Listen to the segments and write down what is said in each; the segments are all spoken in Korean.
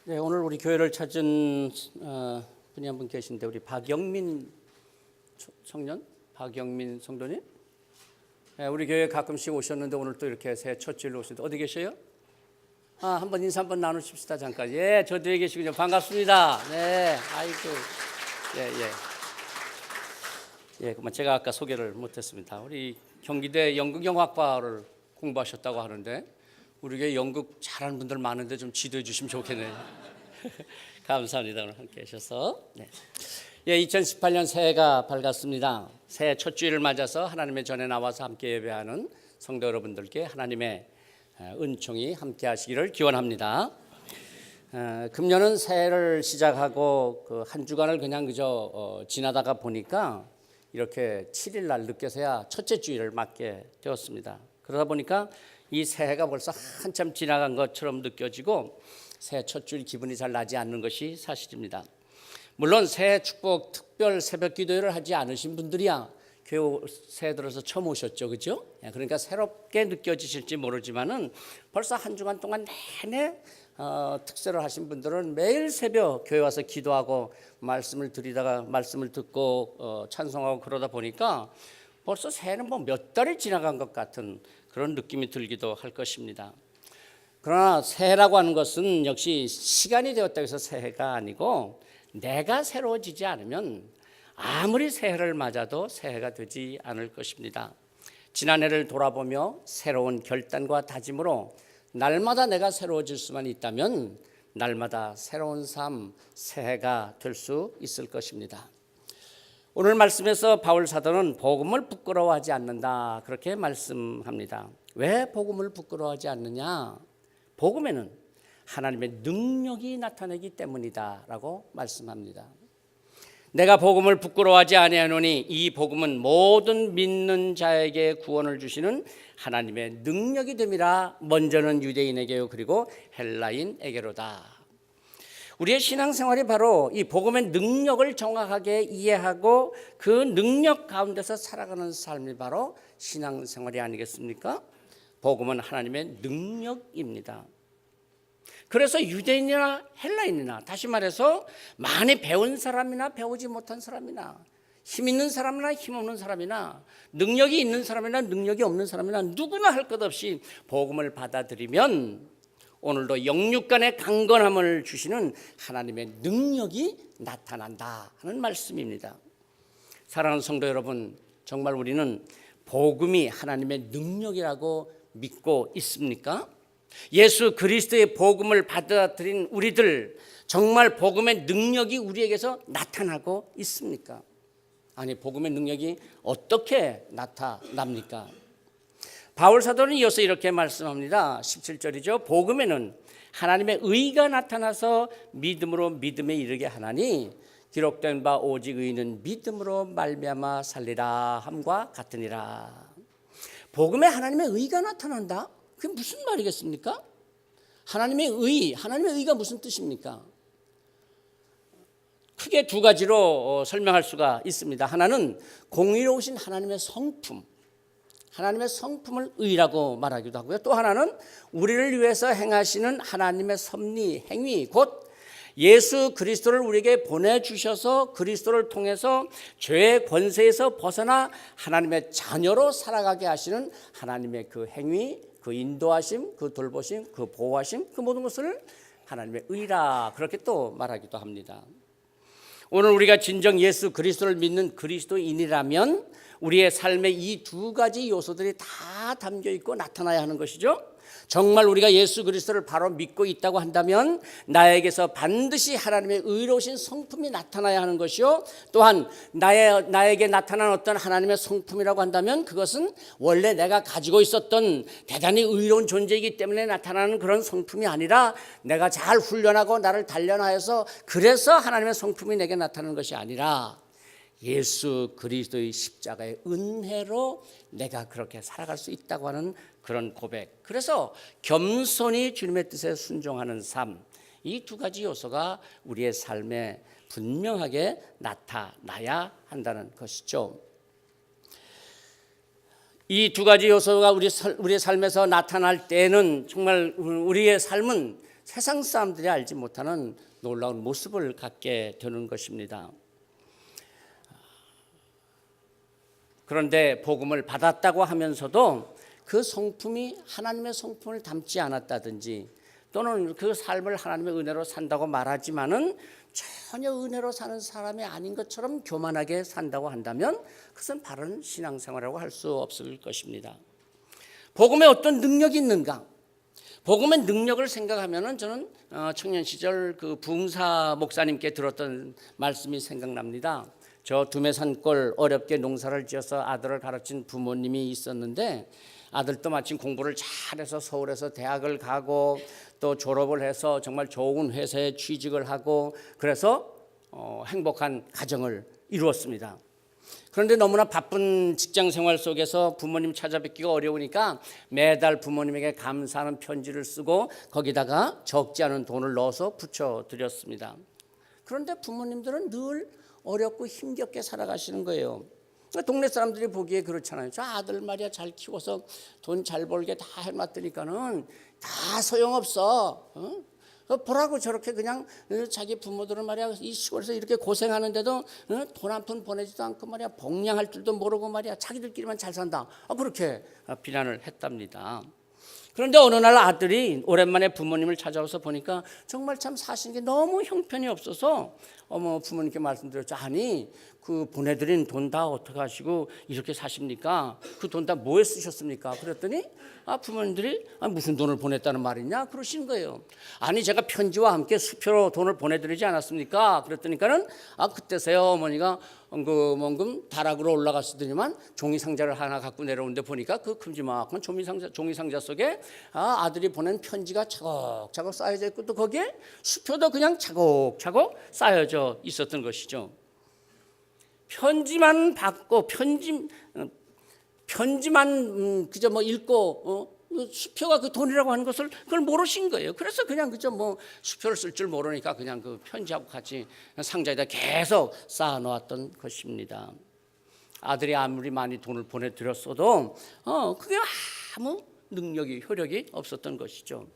네, 오늘 우리 교회를 찾은 분이 한 분 계신데 우리 박영민 청년, 박영민 성도님. 네, 우리 교회 가끔씩 오셨는데 오늘 또 이렇게 새해 첫 주일로 오셨는데 어디 계셔요? 한번 인사 한번 나누십시다 잠깐. 예, 저 뒤에 계시군요. 반갑습니다. 네, 아이고, 그만 제가 아까 소개를 못했습니다. 우리 경기대 연극영화과를 공부하셨다고 하는데 우리 교회 연극 잘하는 분들 많은데 좀 지도해 주시면 좋겠네요. 감사합니다. 오늘 함께 하셔서. 네. 예, 2018년 새해가 밝았습니다. 새해 첫 주일을 맞아서 하나님의 전에 나와서 함께 예배하는 성도 여러분들께 하나님의 은총이 함께 하시기를 기원합니다. 금년은 새해를 시작하고 그 한 주간을 그냥 그저 지나다가 보니까 이렇게 7일 날 늦게서야 첫째 주일을 맞게 되었습니다. 그러다 보니까 이 새해가 벌써 한참 지나간 것처럼 느껴지고 새해 첫 주일 기분이 잘 나지 않는 것이 사실입니다. 물론 새해 축복 특별 새벽 기도회를 하지 않으신 분들이야 교회 새해 들어서 처음 오셨죠, 그죠? 그러니까 새롭게 느껴지실지 모르지만은 벌써 한 주간 동안 내내 특세를 하신 분들은 매일 새벽 교회 와서 기도하고 말씀을 드리다가 말씀을 듣고 찬송하고 그러다 보니까 벌써 새해는 뭐 몇 달이 지나간 것 같은 그런 느낌이 들기도 할 것입니다. 그러나 새해라고 하는 것은 역시 시간이 되었다고 해서 새해가 아니고 내가 새로워지지 않으면 아무리 새해를 맞아도 새해가 되지 않을 것입니다. 지난해를 돌아보며 새로운 결단과 다짐으로 날마다 내가 새로워질 수만 있다면 날마다 새로운 삶, 새해가 될 수 있을 것입니다. 오늘 말씀에서 바울 사도는 복음을 부끄러워하지 않는다 그렇게 말씀합니다. 왜 복음을 부끄러워하지 않느냐? 복음에는 하나님의 능력이 나타나기 때문이다라고 말씀합니다. 내가 복음을 부끄러워하지 아니하노니 이 복음은 모든 믿는 자에게 구원을 주시는 하나님의 능력이 됨이라. 먼저는 유대인에게요 그리고 헬라인에게로다. 우리의 신앙생활이 바로 이 복음의 능력을 정확하게 이해하고 그 능력 가운데서 살아가는 삶이 바로 신앙생활이 아니겠습니까? 복음은 하나님의 능력입니다. 그래서 유대인이나 헬라인이나 다시 말해서 많이 배운 사람이나 배우지 못한 사람이나 힘 있는 사람이나 힘 없는 사람이나 능력이 있는 사람이나 능력이 없는 사람이나 누구나 할 것 없이 복음을 받아들이면 오늘도 영육간의 강건함을 주시는 하나님의 능력이 나타난다 하는 말씀입니다. 사랑하는 성도 여러분, 정말 우리는 복음이 하나님의 능력이라고 믿고 있습니까? 예수 그리스도의 복음을 받아들인 우리들 정말 복음의 능력이 우리에게서 나타나고 있습니까? 아니, 복음의 능력이 어떻게 나타납니까? 바울 사도는 이어서 이렇게 말씀합니다. 17절이죠. 복음에는 하나님의 의가 나타나서 믿음으로 믿음에 이르게 하나니 기록된 바 오직 의인은 믿음으로 말미암아 살리라 함과 같으니라. 복음에 하나님의 의가 나타난다? 그게 무슨 말이겠습니까? 하나님의 의가 무슨 뜻입니까? 크게 두 가지로 설명할 수가 있습니다. 하나는 공의로우신 하나님의 성품, 하나님의 성품을 의라고 말하기도 하고요. 또 하나는 우리를 위해서 행하시는 하나님의 섭리, 행위, 곧 예수 그리스도를 우리에게 보내주셔서 그리스도를 통해서 죄의 권세에서 벗어나 하나님의 자녀로 살아가게 하시는 하나님의 그 행위, 그 인도하심, 그 돌보심, 그 보호하심, 그 모든 것을 하나님의 의라 그렇게 또 말하기도 합니다. 오늘 우리가 진정 예수 그리스도를 믿는 그리스도인이라면 우리의 삶에 이 두 가지 요소들이 다 담겨 있고 나타나야 하는 것이죠. 정말 우리가 예수 그리스도를 바로 믿고 있다고 한다면 나에게서 반드시 하나님의 의로우신 성품이 나타나야 하는 것이요, 또한 나에게 나타난 어떤 하나님의 성품이라고 한다면 그것은 원래 내가 가지고 있었던 대단히 의로운 존재이기 때문에 나타나는 그런 성품이 아니라 내가 잘 훈련하고 나를 단련하여서 그래서 하나님의 성품이 내게 나타나는 것이 아니라 예수 그리스도의 십자가의 은혜로 내가 그렇게 살아갈 수 있다고 하는 그런 고백. 그래서 겸손히 주님의 뜻에 순종하는 삶, 이 두 가지 요소가 우리의 삶에 분명하게 나타나야 한다는 것이죠. 이 두 가지 요소가 우리의 삶에서 나타날 때는 정말 우리의 삶은 세상 사람들이 알지 못하는 놀라운 모습을 갖게 되는 것입니다. 그런데 복음을 받았다고 하면서도 그 성품이 하나님의 성품을 담지 않았다든지 또는 그 삶을 하나님의 은혜로 산다고 말하지만은 전혀 은혜로 사는 사람이 아닌 것처럼 교만하게 산다고 한다면 그것은 바른 신앙생활이라고 할 수 없을 것입니다. 복음에 어떤 능력이 있는가? 복음의 능력을 생각하면은 저는 청년 시절 그 부흥사 목사님께 들었던 말씀이 생각납니다. 저 두메산골 어렵게 농사를 지어서 아들을 가르친 부모님이 있었는데 아들도 마침 공부를 잘해서 서울에서 대학을 가고 또 졸업을 해서 정말 좋은 회사에 취직을 하고 그래서 행복한 가정을 이루었습니다. 그런데 너무나 바쁜 직장 생활 속에서 부모님 찾아뵙기가 어려우니까 매달 부모님에게 감사하는 편지를 쓰고 거기다가 적지 않은 돈을 넣어서 붙여드렸습니다. 그런데 부모님들은 늘 어렵고 힘겹게 살아가시는 거예요. 동네 사람들이 보기에 그렇잖아요. 저 아들 말이야 잘 키워서 돈 잘 벌게 다 해놨더니까는 다 소용없어. 보라고 저렇게 그냥 자기 부모들은 말이야 이 시골에서 이렇게 고생하는데도 돈 한 푼 보내지도 않고 말이야 복량할 줄도 모르고 말이야 자기들끼리만 잘 산다. 그렇게 비난을 했답니다. 그런데 어느 날 아들이 오랜만에 부모님을 찾아와서 보니까 정말 참 사시는 게 너무 형편이 없어서 부모님께 말씀드렸죠. 아니 그 보내드린 돈 다 어떻게 하시고 이렇게 사십니까? 그 돈 다 뭐에 쓰셨습니까? 그랬더니 부모님들이 무슨 돈을 보냈다는 말이냐 그러시는 거예요. 아니 제가 편지와 함께 수표로 돈을 보내드리지 않았습니까? 그랬더니까는 그때서야 어머니가 엉금엉금 다락으로 올라갔으더니만 종이 상자를 하나 갖고 내려오는데 보니까 그 큼지막한 종이 상자 속에 아들이 보낸 편지가 차곡차곡 쌓여져 있고 또 거기에 수표도 그냥 차곡차곡 쌓여져 있었던 것이죠. 편지만 받고 편지만 그저 읽고 수표가 그 돈이라고 하는 것을 그걸 모르신 거예요. 그래서 그냥 그저 수표를 쓸 줄 모르니까 그냥 그 편지하고 같이 상자에다 계속 쌓아 놓았던 것입니다. 아들이 아무리 많이 돈을 보내드렸어도 그게 아무 능력이 효력이 없었던 것이죠.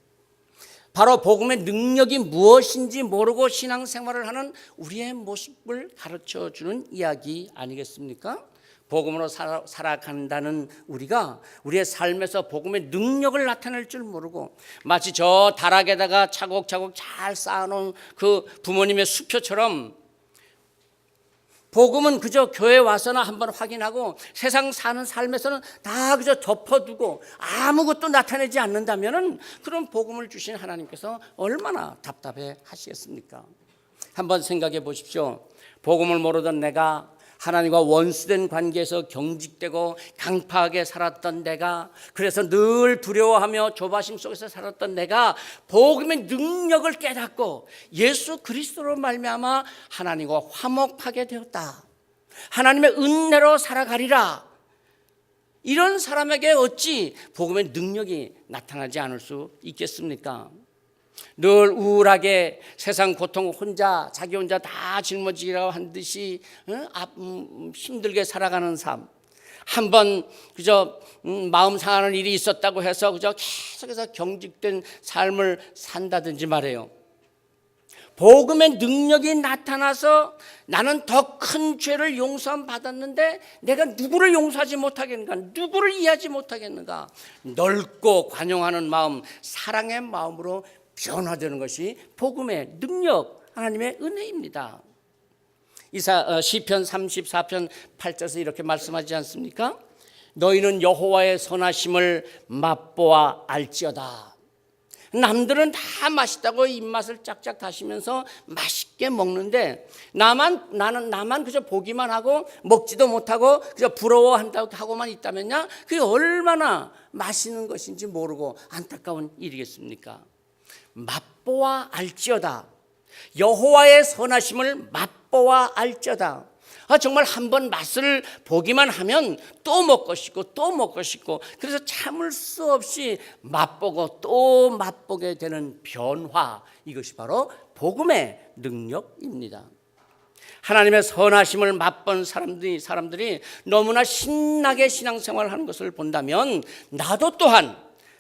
바로 복음의 능력이 무엇인지 모르고 신앙생활을 하는 우리의 모습을 가르쳐주는 이야기 아니겠습니까? 복음으로 살아간다는 우리가 우리의 삶에서 복음의 능력을 나타낼 줄 모르고 마치 저 다락에다가 차곡차곡 잘 쌓아놓은 그 부모님의 수표처럼 복음은 그저 교회 와서나 한번 확인하고 세상 사는 삶에서는 다 그저 덮어두고 아무것도 나타내지 않는다면 그런 복음을 주신 하나님께서 얼마나 답답해 하시겠습니까? 한번 생각해 보십시오. 복음을 모르던 내가 하나님과 원수된 관계에서 경직되고 강팍하게 살았던 내가 그래서 늘 두려워하며 조바심 속에서 살았던 내가 복음의 능력을 깨닫고 예수 그리스도로 말미암아 하나님과 화목하게 되었다. 하나님의 은혜로 살아가리라. 이런 사람에게 어찌 복음의 능력이 나타나지 않을 수 있겠습니까? 늘 우울하게 세상 고통 혼자 자기 혼자 다 짊어지기라고 한 듯이 힘들게 살아가는 삶. 한번 그저 마음 상하는 일이 있었다고 해서 그저 계속해서 경직된 삶을 산다든지 말이에요. 복음의 능력이 나타나서 나는 더 큰 죄를 용서함 받았는데 내가 누구를 용서하지 못하겠는가, 누구를 이해하지 못하겠는가. 넓고 관용하는 마음, 사랑의 마음으로 변화되는 것이 복음의 능력, 하나님의 은혜입니다. 시편 34편 8절에서 이렇게 말씀하지 않습니까? 너희는 여호와의 선하심을 맛보아 알지어다. 남들은 다 맛있다고 입맛을 짝짝 다시면서 맛있게 먹는데 나만 그저 보기만 하고 먹지도 못하고 그저 부러워한다고 하고만 있다면야 그게 얼마나 맛있는 것인지 모르고 안타까운 일이겠습니까? 맛보아 알지어다. 여호와의 선하심을 맛보아 알지어다. 정말 한번 맛을 보기만 하면 또 먹고 싶고 또 먹고 싶고 그래서 참을 수 없이 맛보고 또 맛보게 되는 변화, 이것이 바로 복음의 능력입니다. 하나님의 선하심을 맛본 사람들이 너무나 신나게 신앙생활을 하는 것을 본다면 나도 또한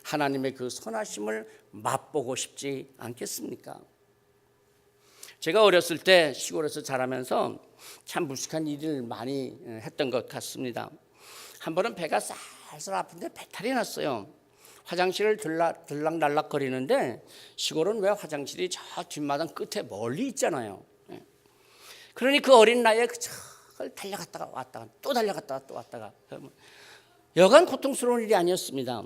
하나님의 그 선하심을 맛보고 싶지 않겠습니까? 제가 어렸을 때 시골에서 자라면서 참 무식한 일을 많이 했던 것 같습니다. 한 번은 배가 쌀쌀 아픈데 배탈이 났어요. 화장실을 들락날락 거리는데 시골은 왜 화장실이 저 뒷마당 끝에 멀리 있잖아요. 그러니 그 어린 나이에 그걸 달려갔다가 왔다가 또 달려갔다가 또 왔다가 여간 고통스러운 일이 아니었습니다.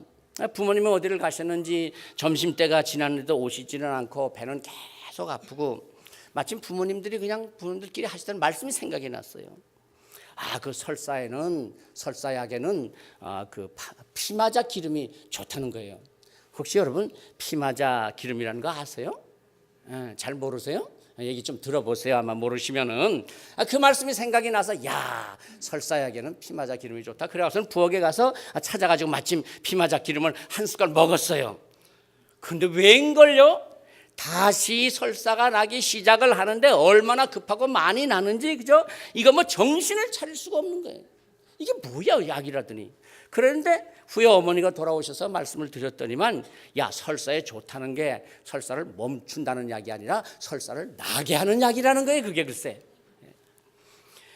부모님은 어디를 가셨는지 점심때가 지났는데도 오시지는 않고 배는 계속 아프고 마침 부모님들이 그냥 부모님들끼리 하시던 말씀이 생각이 났어요. 그 설사약에는 그 피마자 기름이 좋다는 거예요. 혹시 여러분 피마자 기름이라는 거 아세요? 잘 모르세요? 얘기 좀 들어보세요. 아마 모르시면은 그 말씀이 생각이 나서 설사약에는 피마자 기름이 좋다. 그래서 부엌에 가서 찾아가지고 마침 피마자 기름을 한 숟갈 먹었어요. 근데 웬걸요? 다시 설사가 나기 시작을 하는데 얼마나 급하고 많이 나는지 그죠? 이거 뭐 정신을 차릴 수가 없는 거예요. 이게 뭐야 약이라더니. 그런데 후에 어머니가 돌아오셔서 말씀을 드렸더니만 설사에 좋다는 게 설사를 멈춘다는 약이 아니라 설사를 나게 하는 약이라는 거예요. 그게 글쎄.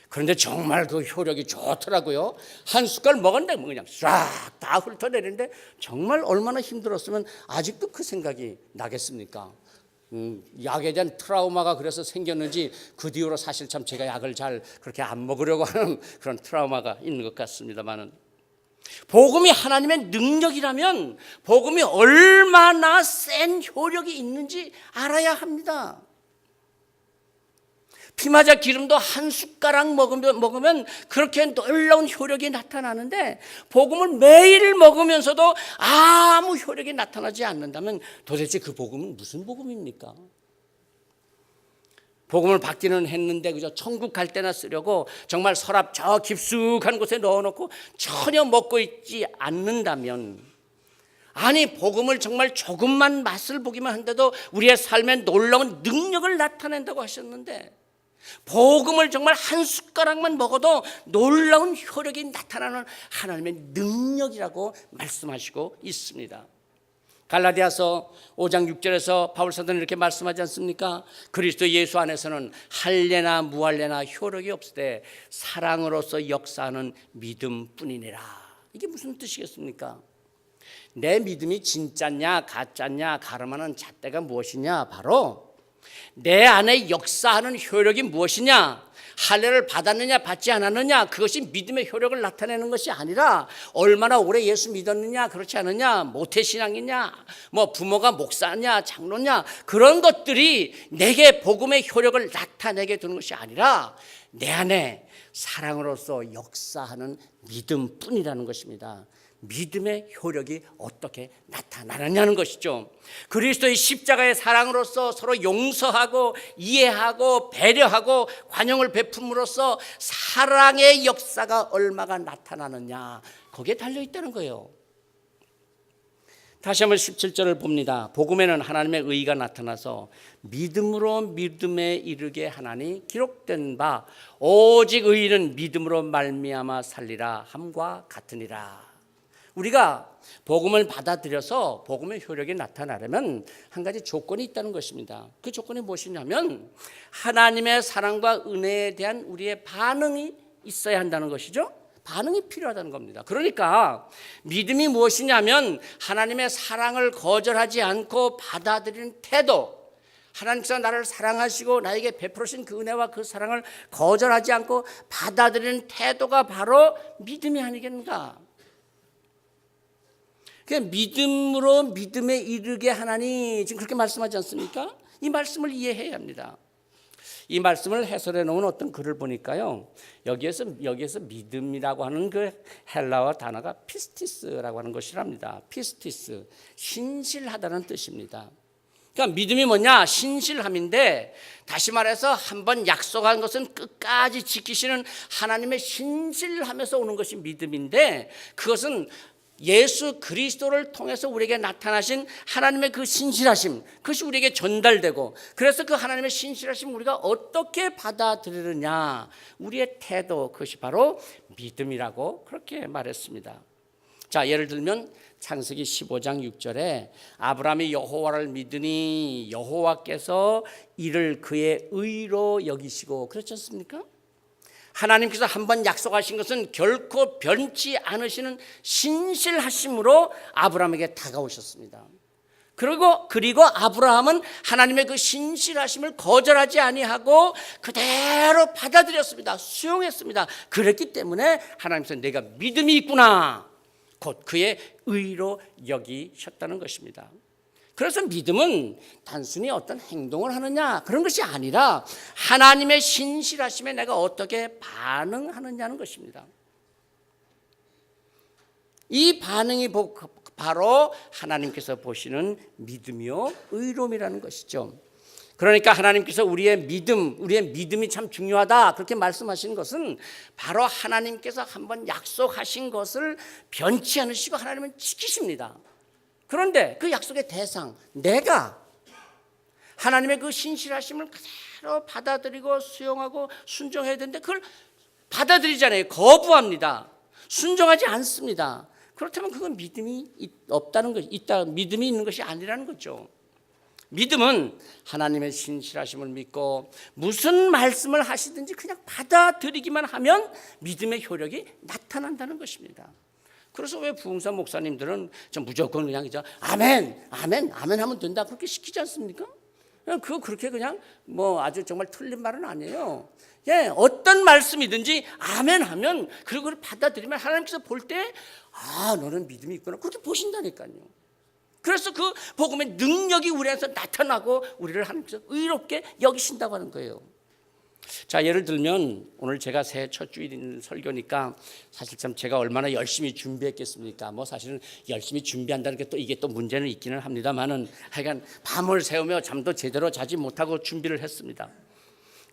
그런데 정말 그 효력이 좋더라고요. 한 숟갈 먹었는데 그냥 싹 다 훑어내는데 정말 얼마나 힘들었으면 아직도 그 생각이 나겠습니까? 약에 대한 트라우마가 그래서 생겼는지 그 뒤로 사실 참 제가 약을 잘 그렇게 안 먹으려고 하는 그런 트라우마가 있는 것 같습니다만은 복음이 하나님의 능력이라면 복음이 얼마나 센 효력이 있는지 알아야 합니다. 피마자 기름도 한 숟가락 먹으면 그렇게 놀라운 효력이 나타나는데 복음을 매일 먹으면서도 아무 효력이 나타나지 않는다면 도대체 그 복음은 무슨 복음입니까? 복음을 받기는 했는데 그저 천국 갈 때나 쓰려고 정말 서랍 저 깊숙한 곳에 넣어놓고 전혀 먹고 있지 않는다면 복음을 정말 조금만 맛을 보기만 한데도 우리의 삶에 놀라운 능력을 나타낸다고 하셨는데 복음을 정말 한 숟가락만 먹어도 놀라운 효력이 나타나는 하나님의 능력이라고 말씀하시고 있습니다. 갈라디아서 5장 6절에서 바울 사도는 이렇게 말씀하지 않습니까? 그리스도 예수 안에서는 할례나 무할례나 효력이 없으되 사랑으로서 역사하는 믿음뿐이니라. 이게 무슨 뜻이겠습니까? 내 믿음이 진짜냐 가짜냐 가름하는 잣대가 무엇이냐? 바로 내 안에 역사하는 효력이 무엇이냐? 할례를 받았느냐 받지 않았느냐 그것이 믿음의 효력을 나타내는 것이 아니라 얼마나 오래 예수 믿었느냐 그렇지 않느냐 모태신앙이냐 뭐 부모가 목사냐 장로냐 그런 것들이 내게 복음의 효력을 나타내게 되는 것이 아니라 내 안에 사랑으로서 역사하는 믿음뿐이라는 것입니다. 믿음의 효력이 어떻게 나타나느냐는 것이죠. 그리스도의 십자가의 사랑으로서 서로 용서하고 이해하고 배려하고 관용을 베품으로써 사랑의 역사가 얼마가 나타나느냐 거기에 달려있다는 거예요. 다시 한번 17절을 봅니다. 복음에는 하나님의 의가 나타나서 믿음으로 믿음에 이르게 하나니 기록된 바 오직 의인은 믿음으로 말미암아 살리라 함과 같으니라. 우리가 복음을 받아들여서 복음의 효력이 나타나려면 한 가지 조건이 있다는 것입니다. 그 조건이 무엇이냐면 하나님의 사랑과 은혜에 대한 우리의 반응이 있어야 한다는 것이죠. 반응이 필요하다는 겁니다. 그러니까 믿음이 무엇이냐면 하나님의 사랑을 거절하지 않고 받아들이는 태도, 하나님께서 나를 사랑하시고 나에게 베풀으신 그 은혜와 그 사랑을 거절하지 않고 받아들이는 태도가 바로 믿음이 아니겠는가. 믿음으로 믿음에 이르게 하나니 지금 그렇게 말씀하지 않습니까? 이 말씀을 이해해야 합니다. 이 말씀을 해설해 놓은 어떤 글을 보니까요, 여기에서 믿음이라고 하는 그 헬라어 단어가 피스티스라고 하는 것이랍니다. 피스티스, 신실하다는 뜻입니다. 그러니까 믿음이 뭐냐? 신실함인데, 다시 말해서 한번 약속한 것은 끝까지 지키시는 하나님의 신실함에서 오는 것이 믿음인데, 그것은 예수 그리스도를 통해서 우리에게 나타나신 하나님의 그 신실하심, 그것이 우리에게 전달되고, 그래서 그 하나님의 신실하심 우리가 어떻게 받아들이느냐, 우리의 태도, 그것이 바로 믿음이라고 그렇게 말했습니다. 자, 예를 들면 창세기 15장 6절에 아브라함이 여호와를 믿으니 여호와께서 이를 그의 의로 여기시고, 그렇지 않습니까? 하나님께서 한번 약속하신 것은 결코 변치 않으시는 신실하심으로 아브라함에게 다가오셨습니다. 그리고 아브라함은 하나님의 그 신실하심을 거절하지 아니하고 그대로 받아들였습니다. 수용했습니다. 그랬기 때문에 하나님께서 내가 믿음이 있구나, 곧 그의 의로 여기셨다는 것입니다. 그래서 믿음은 단순히 어떤 행동을 하느냐 그런 것이 아니라 하나님의 신실하심에 내가 어떻게 반응하느냐는 것입니다. 이 반응이 바로 하나님께서 보시는 믿음이요 의로움이라는 것이죠. 그러니까 하나님께서 우리의 믿음이 참 중요하다 그렇게 말씀하시는 것은 바로 하나님께서 한번 약속하신 것을 변치 않으시고 하나님은 지키십니다. 그런데 그 약속의 대상, 내가 하나님의 그 신실하심을 그대로 받아들이고 수용하고 순종해야 되는데 그걸 받아들이잖아요. 거부합니다. 순종하지 않습니다. 그렇다면 그건 믿음이 없다는 것, 믿음이 있는 것이 아니라는 거죠. 믿음은 하나님의 신실하심을 믿고 무슨 말씀을 하시든지 그냥 받아들이기만 하면 믿음의 효력이 나타난다는 것입니다. 그래서 왜 부흥사 목사님들은 무조건 그냥 아멘, 아멘, 아멘 하면 된다 그렇게 시키지 않습니까? 그거 그렇게 그냥 아주 정말 틀린 말은 아니에요. 예, 어떤 말씀이든지 아멘 하면 그걸 받아들이면 하나님께서 볼 때 너는 믿음이 있구나 그렇게 보신다니까요. 그래서 그 복음의 능력이 우리 안에서 나타나고 우리를 하나님께서 의롭게 여기신다고 하는 거예요. 자, 예를 들면 오늘 제가 새해 첫 주일 설교니까 사실 참 제가 얼마나 열심히 준비했겠습니까? 사실은 열심히 준비한다는 게 또 이게 또 문제는 있기는 합니다만은 하여간 밤을 새우며 잠도 제대로 자지 못하고 준비를 했습니다.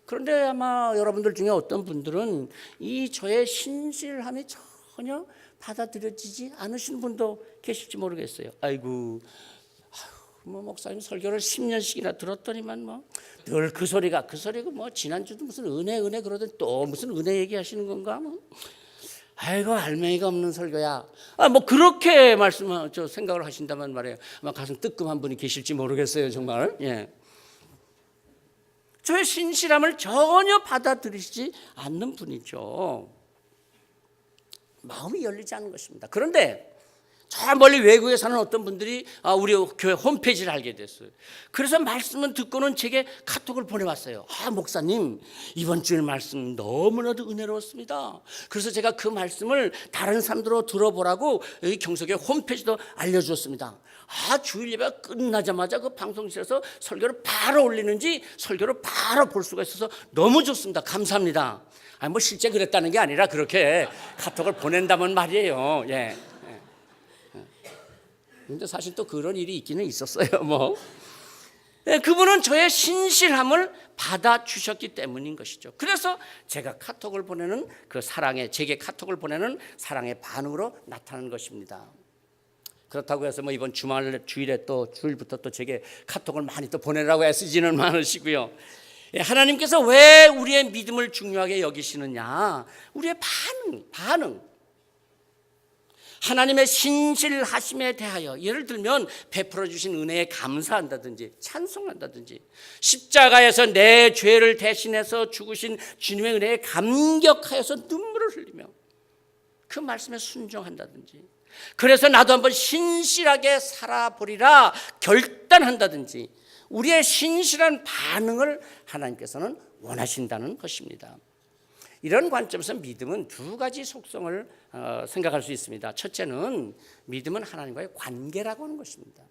그런데 아마 여러분들 중에 어떤 분들은 이 저의 신실함이 전혀 받아들여지지 않으시는 분도 계실지 모르겠어요. 아이고, 목사님 설교를 10년씩이나 들었더니만 늘 그 소리가 지난주도 무슨 은혜 그러더니 또 무슨 은혜 얘기하시는 건가? 아이고, 알맹이가 없는 설교야. 그렇게 생각을 하신다면 말이에요. 아마 가슴 뜨끔한 분이 계실지 모르겠어요, 정말. 예. 저의 신실함을 전혀 받아들이지 않는 분이죠. 마음이 열리지 않은 것입니다. 그런데 저 멀리 외국에 사는 어떤 분들이 우리 교회 홈페이지를 알게 됐어요. 그래서 말씀을 듣고는 제게 카톡을 보내왔어요. 목사님, 이번 주일 말씀 너무나도 은혜로웠습니다. 그래서 제가 그 말씀을 다른 사람들로 들어보라고 여기 경석의 홈페이지도 알려주었습니다. 주일 예배가 끝나자마자 그 방송실에서 설교를 바로 올리는지 설교를 바로 볼 수가 있어서 너무 좋습니다. 감사합니다. 실제 그랬다는 게 아니라 그렇게 카톡을 보낸다면 말이에요. 예. 근데 사실 또 그런 일이 있기는 있었어요. 그분은 저의 신실함을 받아주셨기 때문인 것이죠. 그래서 제가 카톡을 보내는 제게 카톡을 보내는 사랑의 반응으로 나타나는 것입니다. 그렇다고 해서 이번 주일부터 또 제게 카톡을 많이 또 보내라고 애쓰지는 않으시고요. 하나님께서 왜 우리의 믿음을 중요하게 여기시느냐? 우리의 반응. 하나님의 신실하심에 대하여 예를 들면 베풀어 주신 은혜에 감사한다든지 찬송한다든지 십자가에서 내 죄를 대신해서 죽으신 주님의 은혜에 감격하여서 눈물을 흘리며 그 말씀에 순종한다든지 그래서 나도 한번 신실하게 살아보리라 결단한다든지 우리의 신실한 반응을 하나님께서는 원하신다는 것입니다. 이런 관점에서 믿음은 두 가지 속성을 생각할 수 있습니다. 첫째는 믿음은 하나님과의 관계라고 하는 것입니다.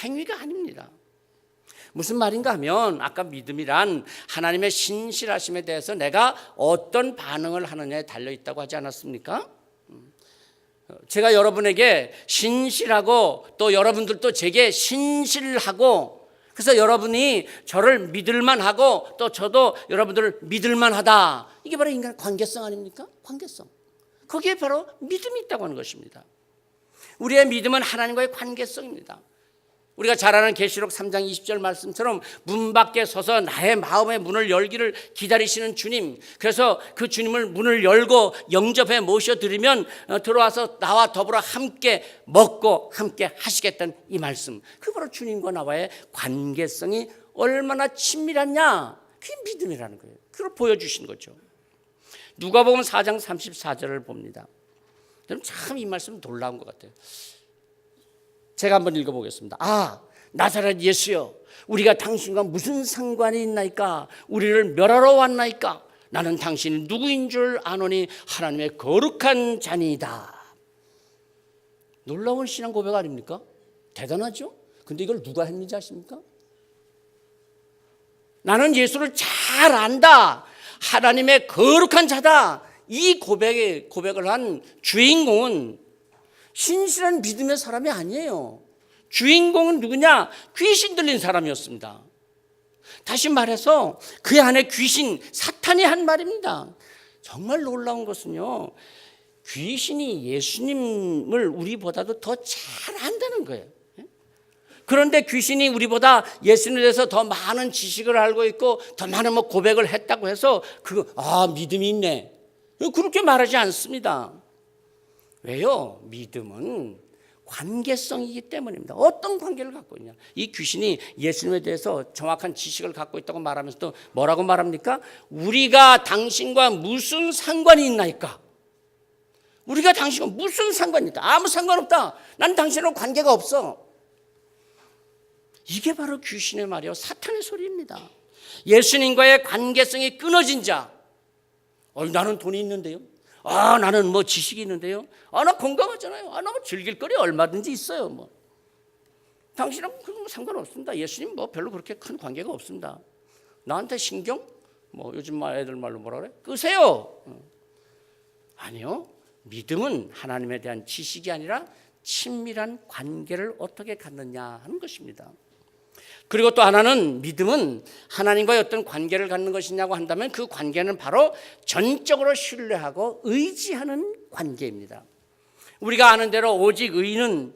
행위가 아닙니다. 무슨 말인가 하면 아까 믿음이란 하나님의 신실하심에 대해서 내가 어떤 반응을 하느냐에 달려있다고 하지 않았습니까? 제가 여러분에게 신실하고 또 여러분들도 제게 신실하고 그래서 여러분이 저를 믿을만하고 또 저도 여러분들을 믿을만하다. 이게 바로 인간의 관계성 아닙니까? 관계성. 거기에 바로 믿음이 있다고 하는 것입니다. 우리의 믿음은 하나님과의 관계성입니다. 우리가 잘 아는 계시록 3장 20절 말씀처럼 문 밖에 서서 나의 마음의 문을 열기를 기다리시는 주님, 그래서 그 주님을 문을 열고 영접해 모셔드리면 들어와서 나와 더불어 함께 먹고 함께 하시겠다는 이 말씀, 그 바로 주님과 나와의 관계성이 얼마나 친밀하냐, 그게 믿음이라는 거예요. 그걸 보여주신 거죠. 누가복음 4장 34절을 봅니다. 참 이 말씀 놀라운 것 같아요. 제가 한번 읽어보겠습니다. 나사렛 예수여, 우리가 당신과 무슨 상관이 있나이까? 우리를 멸하러 왔나이까? 나는 당신이 누구인 줄 아노니 하나님의 거룩한 자니이다. 놀라운 신앙 고백 아닙니까? 대단하죠? 근데 이걸 누가 했는지 아십니까? 나는 예수를 잘 안다, 하나님의 거룩한 자다, 이 고백을 한 주인공은 신실한 믿음의 사람이 아니에요. 주인공은 누구냐? 귀신 들린 사람이었습니다. 다시 말해서 그 안에 귀신, 사탄이 한 말입니다. 정말 놀라운 것은요, 귀신이 예수님을 우리보다도 더 잘 안다는 거예요. 그런데 귀신이 우리보다 예수님에 대해서 더 많은 지식을 알고 있고 더 많은 고백을 했다고 해서 믿음이 있네, 그렇게 말하지 않습니다. 왜요? 믿음은 관계성이기 때문입니다. 어떤 관계를 갖고 있냐? 이 귀신이 예수님에 대해서 정확한 지식을 갖고 있다고 말하면서 또 뭐라고 말합니까? 우리가 당신과 무슨 상관이 있나이까? 우리가 당신과 무슨 상관이 있다? 아무 상관없다. 난 당신하고 관계가 없어. 이게 바로 귀신의 말이요, 사탄의 소리입니다. 예수님과의 관계성이 끊어진 자, 나는 돈이 있는데요, 나는 지식이 있는데요, 나 건강하잖아요, 나 즐길 거리 얼마든지 있어요, 당신하고 그런 상관없습니다. 예수님 별로 그렇게 큰 관계가 없습니다. 나한테 신경 요즘 애들 말로 뭐라 그래? 끄세요. 아니요, 믿음은 하나님에 대한 지식이 아니라 친밀한 관계를 어떻게 갖느냐 하는 것입니다. 그리고 또 하나는, 믿음은 하나님과의 어떤 관계를 갖는 것이냐고 한다면 그 관계는 바로 전적으로 신뢰하고 의지하는 관계입니다. 우리가 아는 대로 오직 의인은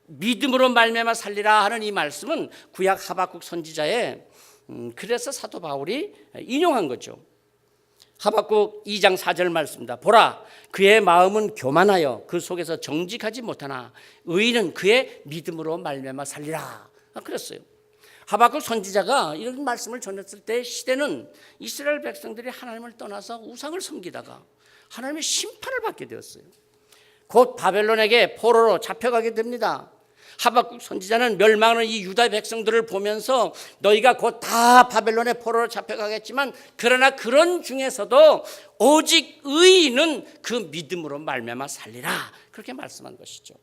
믿음으로 말미암아 살리라 하는 이 말씀은 구약 하박국 선지자의 그래서 사도 바울이 인용한 거죠. 하박국 2장 4절 말씀입니다. 보라, 그의 마음은 교만하여 그 속에서 정직하지 못하나 의인은 그의 믿음으로 말미암아 살리라. 그랬어요. 하박국 선지자가 이런 말씀을 전했을 때 시대는 이스라엘 백성들이 하나님을 떠나서 우상을 섬기다가 하나님의 심판을 받게 되었어요. 곧 바벨론에게 포로로 잡혀가게 됩니다. 하박국 선지자는 멸망하는 이 유다 백성들을 보면서 너희가 곧 다 바벨론의 포로로 잡혀가겠지만 그러나 그런 중에서도 오직 의인은 그 믿음으로 말미암아 살리라, 그렇게 말씀한 것이죠.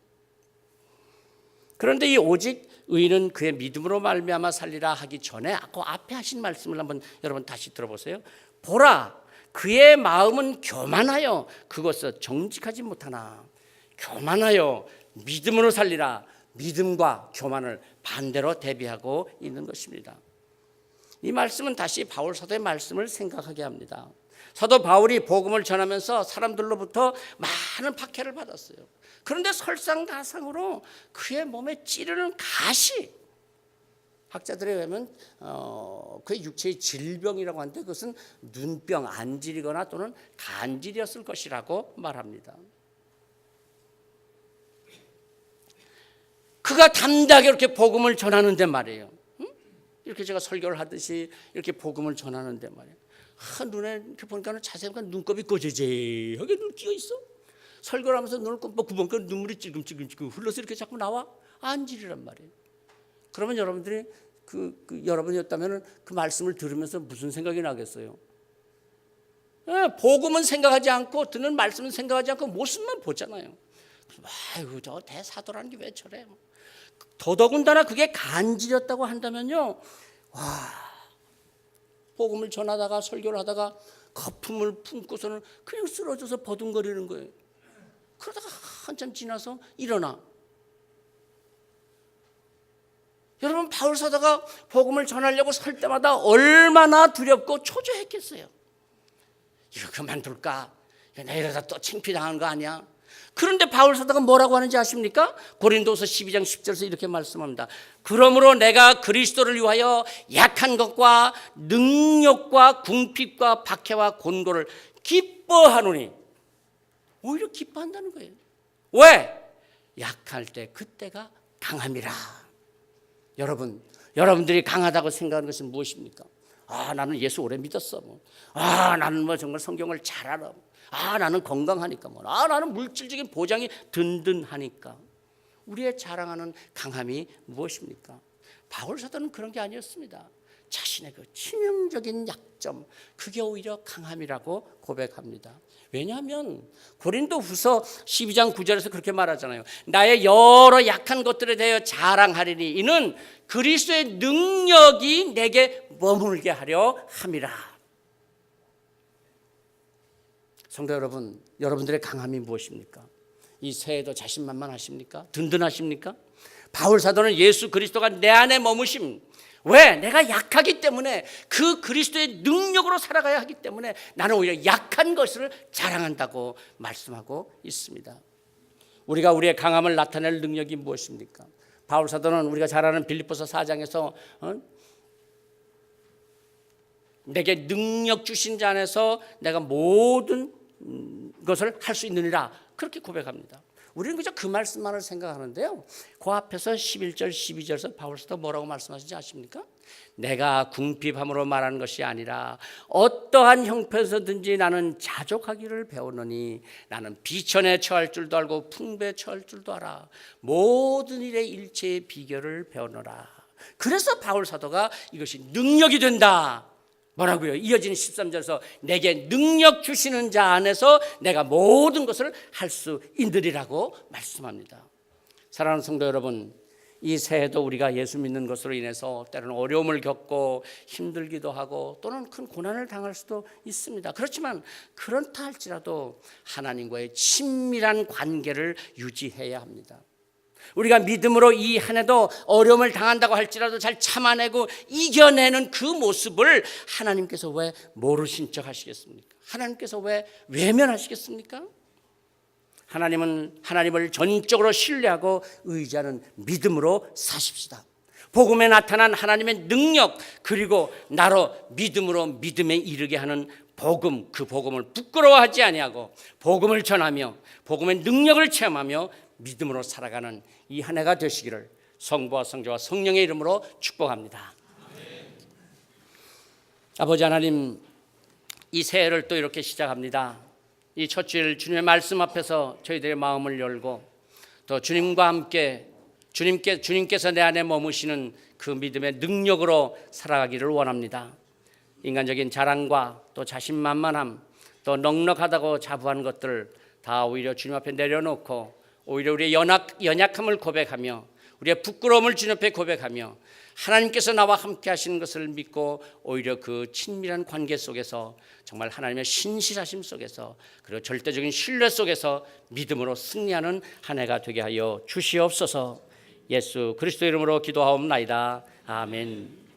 그런데 이 오직 의인은 그의 믿음으로 말미암아 살리라 하기 전에 그 앞에 하신 말씀을 한번 여러분 다시 들어보세요. 보라, 그의 마음은 교만하여 그것을 정직하지 못하나. 교만하여 믿음으로 살리라. 믿음과 교만을 반대로 대비하고 있는 것입니다. 이 말씀은 다시 바울 사도의 말씀을 생각하게 합니다. 사도 바울이 복음을 전하면서 사람들로부터 많은 박해를 받았어요. 그런데 설상가상으로 그의 몸에 찌르는 가시, 학자들에 의하면 그의 육체의 질병이라고 하는데 그것은 눈병, 안질이거나 또는 간질이었을 것이라고 말합니다. 그가 담대하게 이렇게 복음을 전하는데 말이에요. 이렇게 제가 설교를 하듯이 이렇게 복음을 전하는데 말이에요. 눈에 이렇게 보니까 자세히 보니까 눈곱이 꼬재재하게 눈 끼어 있어. 설교를 하면서 눈을 ቁ벅꾸벅 눈물이 찔끔찔끔 흘러서 이렇게 자꾸 나와. 안질이란 말이에요. 그러면 여러분들이 여러분이었다면 그 말씀을 들으면서 무슨 생각이 나겠어요? 복음은 생각하지 않고 듣는 말씀은 생각하지 않고 모습만 보잖아요. 아이고 저 대사도라는 게 왜 저래? 더더군다나 그게 간질이었다고 한다면요, 복음을 전하다가 설교를 하다가 거품을 품고서는 그냥 쓰러져서 버둥거리는 거예요. 그러다가 한참 지나서 일어나. 여러분, 바울 사도가 복음을 전하려고 설 때마다 얼마나 두렵고 초조했겠어요. 이거 그만둘까? 나 이러다 또 창피당하는 거 아니야? 그런데 바울 사도가 뭐라고 하는지 아십니까? 고린도서 12장 10절에서 이렇게 말씀합니다. 그러므로 내가 그리스도를 위하여 약한 것과 능력과 궁핍과 박해와 곤고를 기뻐하노니. 오히려 기뻐한다는 거예요. 왜? 약할 때 그때가 강함이라. 여러분들이 강하다고 생각하는 것은 무엇입니까? 나는 예수 오래 믿었어. 나는 정말 성경을 잘 알아. 나는 건강하니까. 나는 물질적인 보장이 든든하니까. 우리의 자랑하는 강함이 무엇입니까? 바울 사도는 그런 게 아니었습니다. 자신의 그 치명적인 약점, 그게 오히려 강함이라고 고백합니다. 왜냐하면 고린도 후서 12장 9절에서 그렇게 말하잖아요. 나의 여러 약한 것들에 대하여 자랑하리니 이는 그리스도의 능력이 내게 머물게 하려 함이라. 성도 여러분, 여러분들의 강함이 무엇입니까? 이 새해도 자신만만하십니까? 든든하십니까? 바울 사도는 예수 그리스도가 내 안에 머무심. 왜? 내가 약하기 때문에, 그 그리스도의 능력으로 살아가야 하기 때문에 나는 오히려 약한 것을 자랑한다고 말씀하고 있습니다. 우리가 우리의 강함을 나타낼 능력이 무엇입니까? 바울 사도는 우리가 잘 아는 빌립보서 4장에서 내게 능력 주신 자 안에서 내가 모든 것을 할 수 있느니라, 그렇게 고백합니다. 우리는 그저 그 말씀만을 생각하는데요, 그 앞에서 11절 12절에서 바울 사도 뭐라고 말씀하시는지 아십니까? 내가 궁핍함으로 말하는 것이 아니라 어떠한 형편에서든지 나는 자족하기를 배우노니 나는 비천에 처할 줄도 알고 풍부에 처할 줄도 알아. 모든 일의 일체의 비결을 배우노라. 그래서 바울 사도가 이것이 능력이 된다. 뭐라고요? 이어지는 13절에서 내게 능력 주시는 자 안에서 내가 모든 것을 할 수 있느니라고 말씀합니다. 사랑하는 성도 여러분, 이 새해도 우리가 예수 믿는 것으로 인해서 때로는 어려움을 겪고 힘들기도 하고 또는 큰 고난을 당할 수도 있습니다. 그렇지만 그렇다 할지라도 하나님과의 친밀한 관계를 유지해야 합니다. 우리가 믿음으로 이 한 해도 어려움을 당한다고 할지라도 잘 참아내고 이겨내는 그 모습을 하나님께서 왜 모르신 척 하시겠습니까? 하나님께서 왜 외면하시겠습니까? 하나님은 하나님을 전적으로 신뢰하고 의지하는 믿음으로 사십시다. 복음에 나타난 하나님의 능력, 그리고 나로 믿음으로 믿음에 이르게 하는 복음, 그 복음을 부끄러워하지 아니하고 복음을 전하며 복음의 능력을 체험하며 믿음으로 살아가는 이 한 해가 되시기를 성부와 성자와 성령의 이름으로 축복합니다. 아버지 하나님, 이 새해를 또 이렇게 시작합니다. 이 첫 주일 주님의 말씀 앞에서 저희들의 마음을 열고 또 주님과 함께 주님께서 내 안에 머무시는 그 믿음의 능력으로 살아가기를 원합니다. 인간적인 자랑과 또 자신만만함, 또 넉넉하다고 자부하는 것들 다 오히려 주님 앞에 내려놓고 오히려 우리의 연약함을 고백하며 우리의 부끄러움을 주님 앞에 고백하며 하나님께서 나와 함께 하시는 것을 믿고 오히려 그 친밀한 관계 속에서 정말 하나님의 신실하심 속에서 그리고 절대적인 신뢰 속에서 믿음으로 승리하는 한 해가 되게 하여 주시옵소서. 예수 그리스도 이름으로 기도하옵나이다. 아멘.